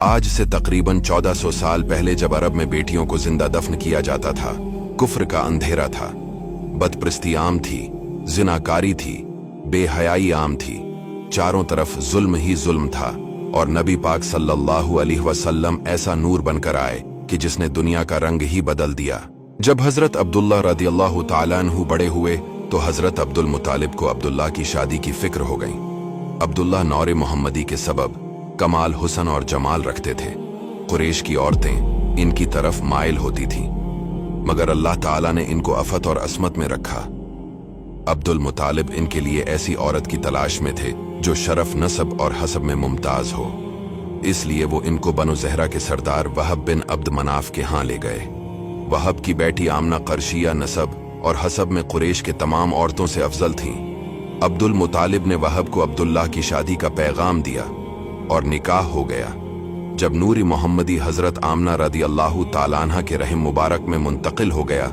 आज से तकरीबन 1400 साल पहले जब अरब में बेटियों को जिंदा दफन किया जाता था, कुफ्र का अंधेरा था, बदप्रस्ती आम थी, जिनाकारी थी, बेहयाई आम थी, चारों तरफ जुल्म ही जुल्म था। और नबी पाक सल्लल्लाहु अलैहि वसल्लम ऐसा नूर बनकर आए कि जिसने दुनिया का रंग ही बदल दिया। जब हजरत अब्दुल्ला रदियल्लाहु ताला अन्हु बड़े हुए तो हजरत अब्दुल मुतालिब को अब्दुल्ला की शादी की फिक्र हो गई। अब्दुल्ला नौरे मोहम्मदी के सबब कमाल, हुसन और जमाल रखते थे। कुरैश की औरतें इनकी तरफ माइल होती थीं, मगर अल्लाह ताला ने इनको अफत और असमत में रखा। अब्दुल मुतालिब इनके लिए ऐसी औरत की तलाश में थे जो शरफ, नसब और हसब में मुमताज हो। इसलिए वो इनको बनु ज़हरा के सरदार वहब बिन अब्द मनाफ के यहाँ ले गए। वहब की बेटी आमना कर्शिया नसब और हसब में कुरैश के तमाम औरतों से अफजल थीं। अब्दुल मुतालिब ने वहब को अब्दुल्लाह की शादी का पैगाम दिया और निकाह हो गया। जब नूरी मोहम्मदी हजरत आमना रदियल्लाहु ताला अन्हा के रहम मुबारक में मुंतकिल हो गया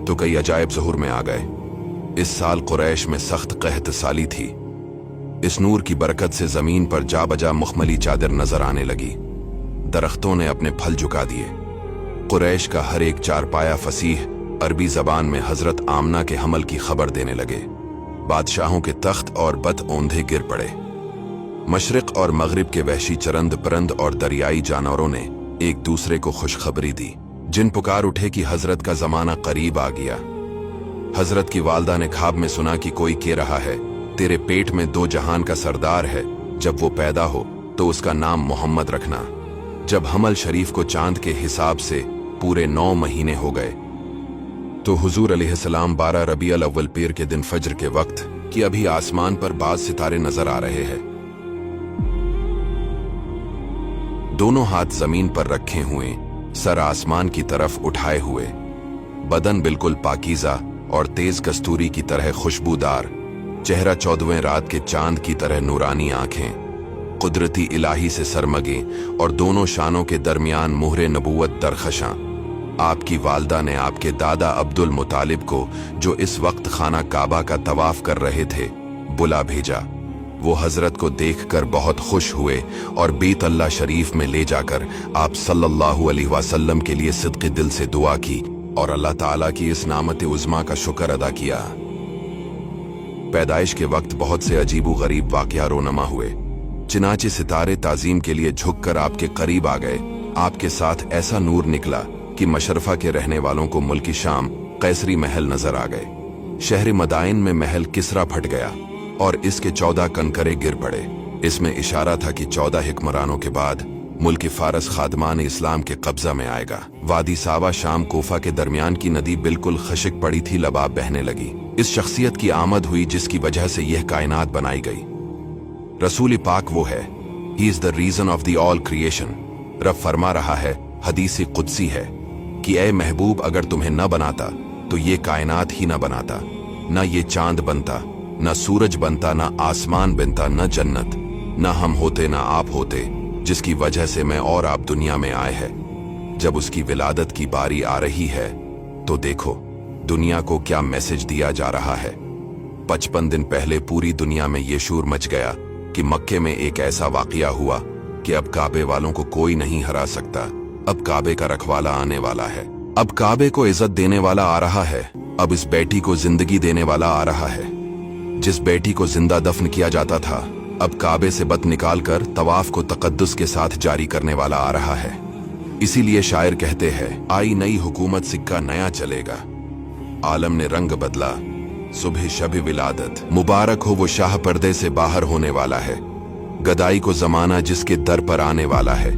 तो कई अजायब ज़हूर में आ गए। इस साल कुरैश में सख्त कहत साली थी। इस नूर की बरकत से जमीन पर जा बजा मुखमली चादर नजर आने लगी। दरख्तों ने अपने फल झुका दिए। कुरैश का हर एक चारपाया फसीह अरबी जबान में हजरत आमना के हमल की खबर देने लगे। बादशाहों के तख्त और बत औंधे गिर पड़े। मशरिक और मगरिब के वहशी चरंद परंद और दरियाई जानवरों ने एक दूसरे को खुशखबरी दी। जिन पुकार उठे कि हजरत का जमाना करीब आ गया। हजरत की वालदा ने ख्वाब में सुना कि कोई कह रहा है, तेरे पेट में 2 जहान का सरदार है, जब वो पैदा हो तो उसका नाम मोहम्मद रखना। जब हमल शरीफ को चांद के हिसाब से पूरे 9 महीने हो गए तो हुजूर अलैहिस्सलाम 12 रबीउल अव्वल पीर के दिन फज्र के वक्त कि अभी आसमान पर बाज सितारे नजर आ रहे हैं, दोनों हाथ जमीन पर रखे हुए, सर आसमान की तरफ उठाए हुए, बदन बिल्कुल पाकीज़ा और तेज कस्तूरी की तरह खुशबूदार, चेहरा 14वें रात के चांद की तरह नूरानी आंखें, कुदरती इलाही से सरमगे और दोनों शानों के दरमियान मुहरे नबूवत दरखशां। आपकी वालदा ने आपके दादा अब्दुल मुतालिब को, जो इस वक्त खाना काबा का तवाफ कर रहे थे, बुला भेजा। वो हजरत को देखकर बहुत खुश हुए और बीत अल्लाह शरीफ में ले जाकर आप सल्लल्लाहु अलैहि वसल्लम के लिए सिद्क़े दिल से दुआ की और अल्लाह ताला की इस नामत उज़्मा का शुक्र अदा किया। पैदाइश के वक्त बहुत से अजीबो गरीब वाक़या रोनमा हुए। चिनाचे सितारे ताज़ीम के लिए झुककर आपके करीब आ गए। आपके साथ ऐसा नूर निकला कि मशरफा के रहने वालों को मुल्की शाम कैसरी महल नजर आ गए। शहर मदाइन में महल किसरा फट गया और इसके 14 कनकरे गिर पड़े। इसमें इशारा था कि 14 हिक्मरानों के बाद मुल्क फारस खादमान इस्लाम के कब्जा में आएगा। वादी सावा शाम कोफा के दरमियान की नदी बिल्कुल खशिक पड़ी थी, लबाब बहने लगी। इस शख्सियत की आमद हुई जिसकी वजह से यह कायनात बनाई गई। रसूल पाक वो है, he is the reason of the all creation. रब फरमा रहा है, हदीस कुदसी है कि ए महबूब, अगर तुम्हें न बनाता तो ये कायनात ही न बनाता, न ये चांद बनता, न सूरज बनता, न आसमान बनता, न जन्नत, न हम होते न आप होते, जिसकी वजह से मैं और आप दुनिया में आए हैं। जब उसकी विलादत की बारी आ रही है तो देखो दुनिया को क्या मैसेज दिया जा रहा है। 55 दिन पहले पूरी दुनिया में ये शूर मच गया कि मक्के में एक ऐसा वाकया हुआ कि अब काबे वालों को कोई नहीं हरा सकता। अब काबे का रखवाला आने वाला है। अब काबे को इज्जत देने वाला आ रहा है। अब इस बेटी को जिंदगी देने वाला आ रहा है। जिस बेटी को जिंदा दफन किया जाता था, अब काबे से बत निकालकर तवाफ को तकद्दुस के साथ जारी करने वाला आ रहा है। इसीलिए शायर कहते हैं, आई नई हुकूमत, सिक्का नया चलेगा। आलम ने रंग बदला, सुबह शब विलादत। मुबारक हो वो शाह पर्दे से बाहर होने वाला है। गदाई को जमाना जिसके दर पर आने वाला है।